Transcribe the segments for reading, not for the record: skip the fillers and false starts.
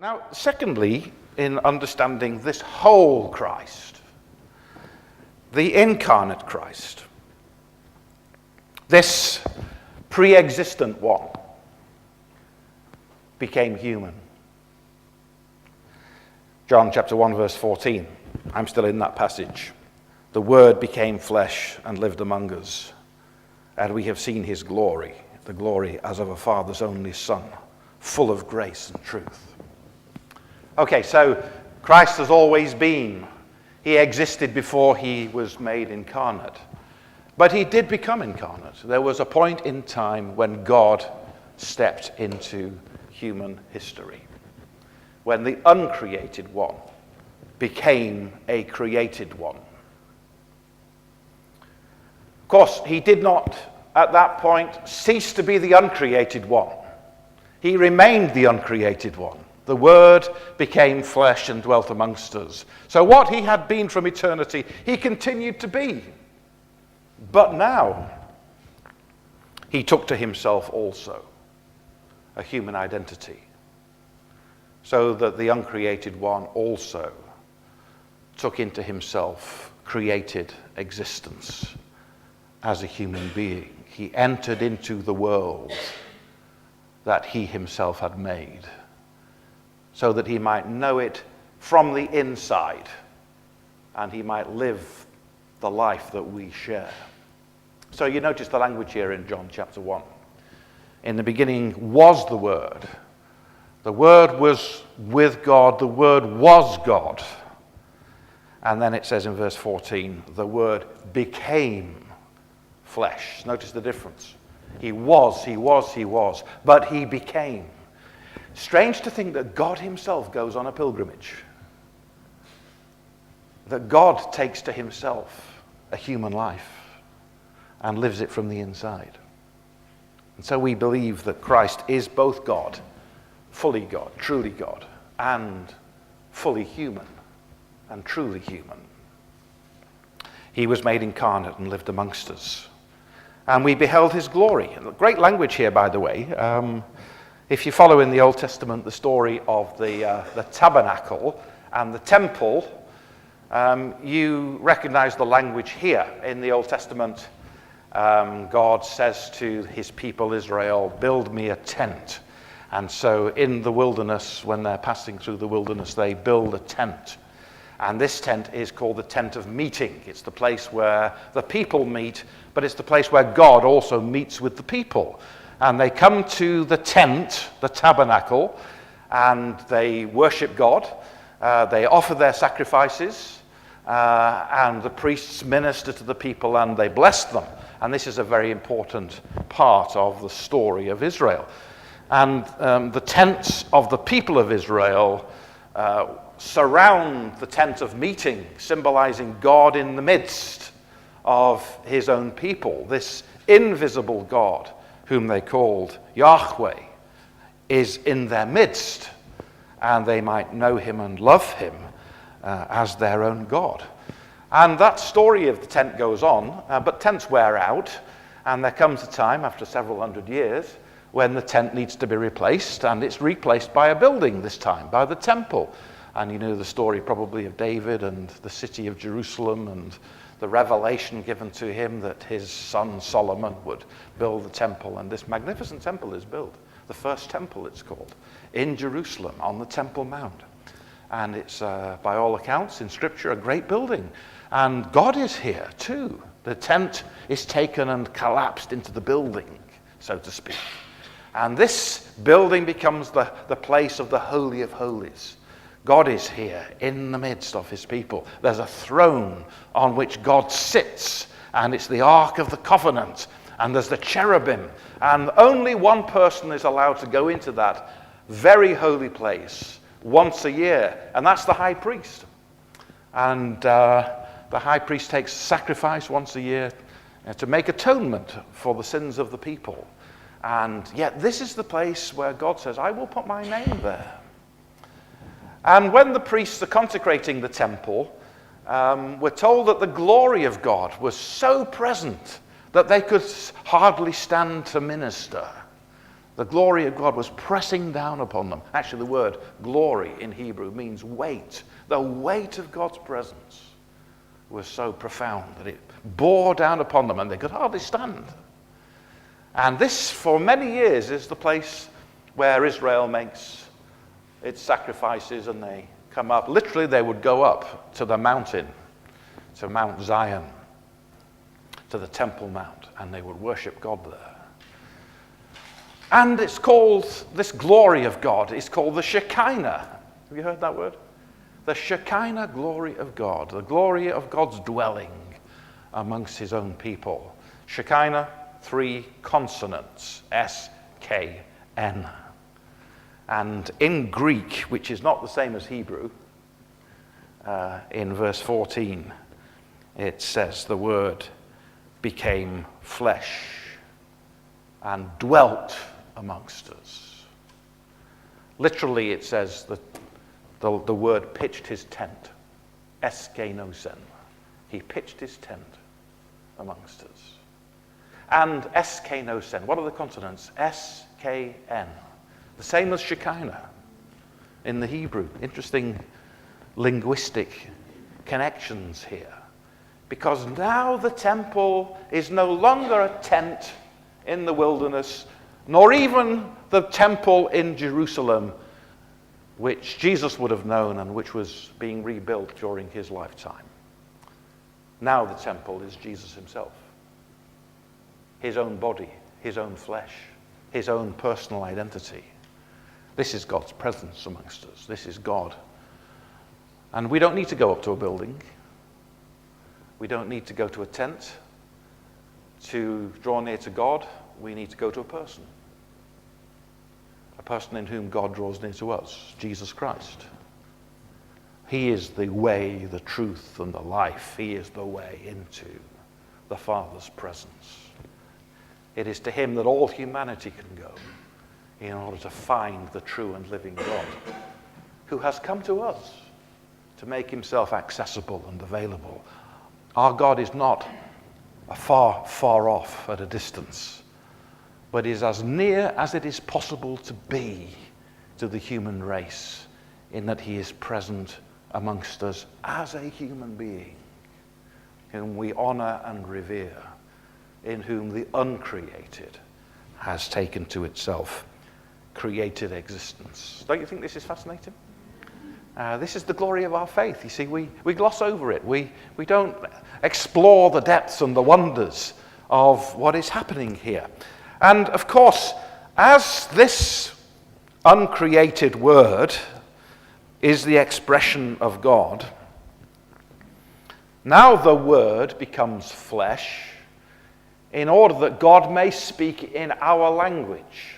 Now, secondly, in understanding this whole Christ, the incarnate Christ, this pre-existent one became human. John chapter 1 verse 14. I'm still in that passage. The Word became flesh and lived among us, and we have seen his glory, the glory as of a Father's only Son, full of grace and truth. Okay, so Christ has always been. He existed before he was made incarnate. But he did become incarnate. There was a point in time when God stepped into human history, when the uncreated one became a created one. Of course, he did not, at that point, cease to be the uncreated one. He remained the uncreated one. The Word became flesh and dwelt amongst us. So what he had been from eternity, he continued to be. But now, he took to himself also a human identity, so that the uncreated one also took into himself created existence as a human being. He entered into the world that he himself had made, so that he might know it from the inside, and he might live the life that we share. So you notice the language here in John chapter 1. In the beginning was the Word. The Word was with God. The Word was God. And then it says in verse 14, the Word became flesh. Notice the difference. He was, but he became. Strange to think that God himself goes on a pilgrimage. That God takes to himself a human life and lives it from the inside. And so we believe that Christ is both God, fully God, truly God, and fully human and truly human. He was made incarnate and lived amongst us. And we beheld his glory. Great language here, by the way. If you follow in the Old Testament the story of the tabernacle and the temple, you recognize the language here. In the Old Testament, God says to his people Israel, build me a tent. And so in the wilderness, when they're passing through the wilderness, they build a tent. And this tent is called the tent of meeting. It's the place where the people meet, but it's the place where God also meets with the people. And they come to the tent, the tabernacle, and they worship God. They offer their sacrifices, and the priests minister to the people, and they bless them. And this is a very important part of the story of Israel. And the tents of the people of Israel surround the tent of meeting, symbolizing God in the midst of his own people. This invisible God, whom they called Yahweh, is in their midst, and they might know him and love him as their own God. And that story of the tent goes on, but tents wear out, and there comes a time after several hundred years when the tent needs to be replaced, and it's replaced by a building this time, by the temple. And you know the story probably of David and the city of Jerusalem and the revelation given to him that his son Solomon would build the temple. And this magnificent temple is built, the first temple it's called, in Jerusalem on the Temple Mount. And it's, by all accounts in Scripture, a great building. And God is here too. The tent is taken and collapsed into the building, so to speak. And this building becomes the place of the Holy of Holies. God is here in the midst of his people. There's a throne on which God sits, and it's the Ark of the Covenant, and there's the cherubim, and only one person is allowed to go into that very holy place once a year, and that's the high priest. And the high priest takes sacrifice once a year to make atonement for the sins of the people. And yet this is the place where God says, I will put my name there. And when the priests are consecrating the temple, we're told that the glory of God was so present that they could hardly stand to minister. The glory of God was pressing down upon them. Actually, the word glory in Hebrew means weight. The weight of God's presence was so profound that it bore down upon them and they could hardly stand. And this, for many years, is the place where Israel makes its sacrifices, and they come up. Literally, they would go up to the mountain, to Mount Zion, to the Temple Mount, and they would worship God there. And it's called, this glory of God is called the Shekinah. Have you heard that word? The Shekinah glory of God, the glory of God's dwelling amongst his own people. Shekinah, 3 consonants, S-K-N. And in Greek, which is not the same as Hebrew, in verse 14, it says the word became flesh and dwelt amongst us. Literally, it says that the word pitched his tent. Eskenosen. He pitched his tent amongst us. And eskenosen. What are the consonants? S-K-N. The same as Shekinah in the Hebrew. Interesting linguistic connections here. Because now the temple is no longer a tent in the wilderness, nor even the temple in Jerusalem, which Jesus would have known and which was being rebuilt during his lifetime. Now the temple is Jesus himself. His own body, his own flesh, his own personal identity. This is God's presence amongst us. This is God. And we don't need to go up to a building. We don't need to go to a tent to draw near to God. We need to go to a person. A person in whom God draws near to us, Jesus Christ. He is the way, the truth, and the life. He is the way into the Father's presence. It is to him that all humanity can go in order to find the true and living God, who has come to us to make himself accessible and available. Our God is not far, far off at a distance, but is as near as it is possible to be to the human race, in that he is present amongst us as a human being, whom we honor and revere, in whom the uncreated has taken to itself created existence. Don't you think this is fascinating? This is the glory of our faith. You see, we gloss over it. We don't explore the depths and the wonders of what is happening here. And of course, as this uncreated word is the expression of God, now the word becomes flesh in order that God may speak in our language.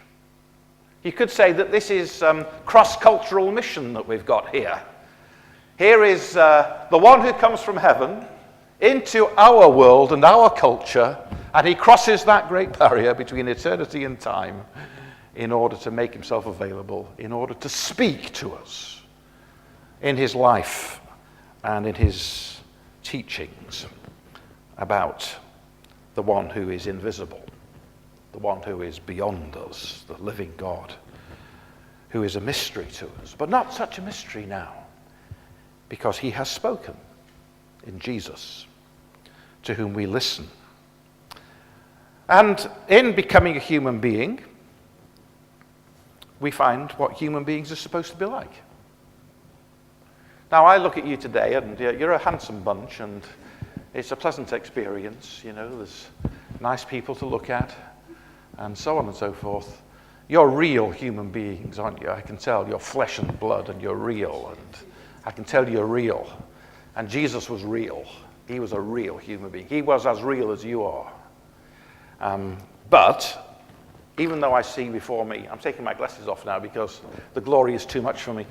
You could say that this is cross-cultural mission that we've got here. Here is the one who comes from heaven into our world and our culture, and he crosses that great barrier between eternity and time in order to make himself available, in order to speak to us in his life and in his teachings about the one who is invisible, the one who is beyond us, the living God, who is a mystery to us, but not such a mystery now, because he has spoken in Jesus, to whom we listen. And in becoming a human being, we find what human beings are supposed to be like. Now, I look at you today, and you're a handsome bunch, and it's a pleasant experience. You know, there's nice people to look at, and so on and so forth. You're real human beings, aren't you? I can tell you're flesh and blood, and you're real, and I can tell you're real. And Jesus was real. He was a real human being. He was as real as you are. But even though I see before me, I'm taking my glasses off now because the glory is too much for me.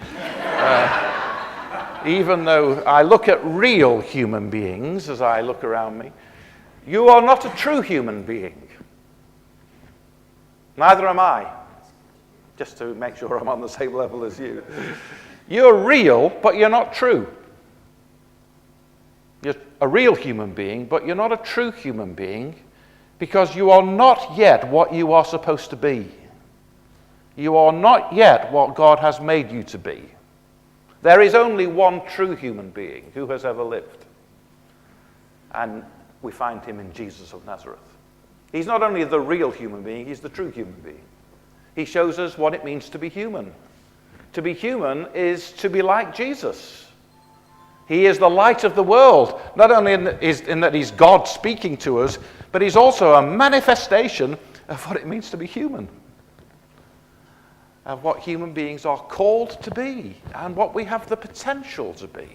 Even though I look at real human beings as I look around me, you are not a true human being. Neither am I. Just to make sure I'm on the same level as you. You're real, but you're not true. You're a real human being, but you're not a true human being because you are not yet what you are supposed to be. You are not yet what God has made you to be. There is only one true human being who has ever lived. And we find him in Jesus of Nazareth. He's not only the real human being, he's the true human being. He shows us what it means to be human. To be human is to be like Jesus. He is the light of the world, not only in that he's God speaking to us, but he's also a manifestation of what it means to be human, of what human beings are called to be, and what we have the potential to be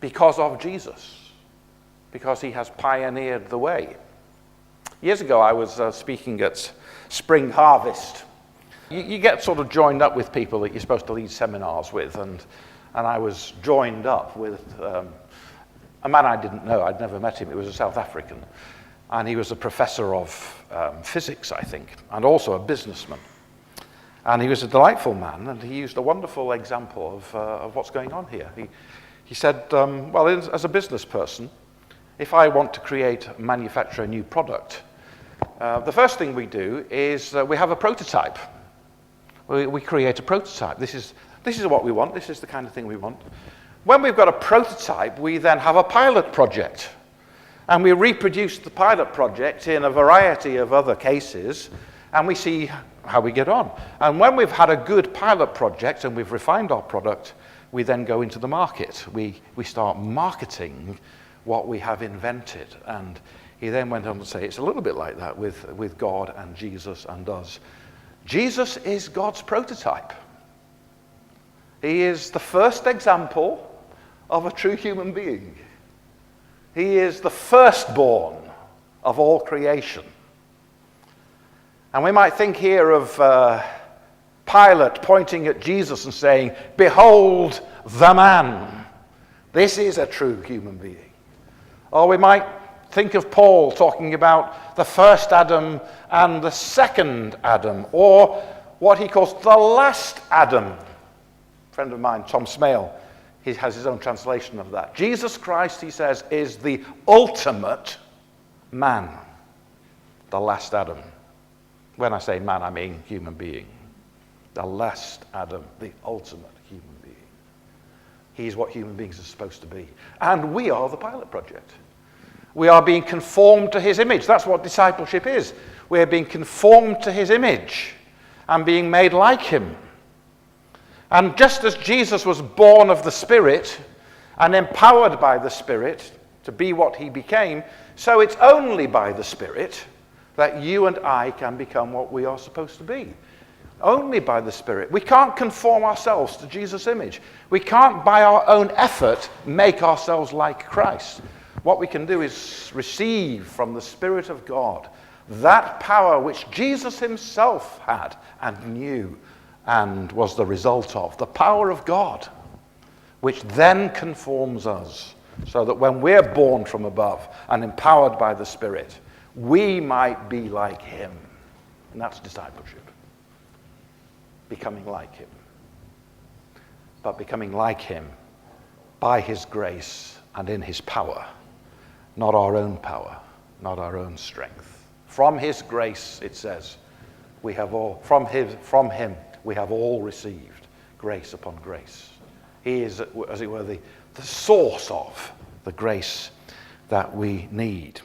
because of Jesus, because he has pioneered the way. Years ago, I was speaking at Spring Harvest. You get sort of joined up with people that you're supposed to lead seminars with, and I was joined up with a man I didn't know. I'd never met him. He was a South African, and he was a professor of physics, I think, and also a businessman. And he was a delightful man, and he used a wonderful example of what's going on here. He said, well, as a business person, if I want to manufacture a new product, the first thing we do is we have a prototype. We create a prototype. This is what we want. This is the kind of thing we want. When we've got a prototype, we then have a pilot project. And we reproduce the pilot project in a variety of other cases, and we see how we get on. And when we've had a good pilot project and we've refined our product, we then go into the market. We start marketing what we have invented. And he then went on to say it's a little bit like that with God and Jesus and us. Jesus is God's prototype. He is the first example of a true human being. He is the firstborn of all creation. And we might think here of Pilate pointing at Jesus and saying, "Behold the man." This is a true human being. Or we might think of Paul talking about the first Adam and the second Adam, or what he calls the last Adam. A friend of mine, Tom Smale, he has his own translation of that. Jesus Christ, he says, is the ultimate man, the last Adam. When I say man, I mean human being. The last Adam, the ultimate human being. He's what human beings are supposed to be. And we are the pilot project. We are being conformed to his image. That's what discipleship is. We're being conformed to his image and being made like him. And just as Jesus was born of the Spirit and empowered by the Spirit to be what he became, so it's only by the Spirit that you and I can become what we are supposed to be. Only by the Spirit. We can't conform ourselves to Jesus' image. We can't, by our own effort, make ourselves like Christ. What we can do is receive from the Spirit of God that power which Jesus himself had and knew and was the result of, the power of God, which then conforms us so that when we're born from above and empowered by the Spirit, we might be like him. And that's discipleship. Becoming like him. But becoming like him by his grace and in his power. Not our own power, not our own strength. From his grace, it says, we have all, from him, we have all received grace upon grace. He is, as it were, the source of the grace that we need.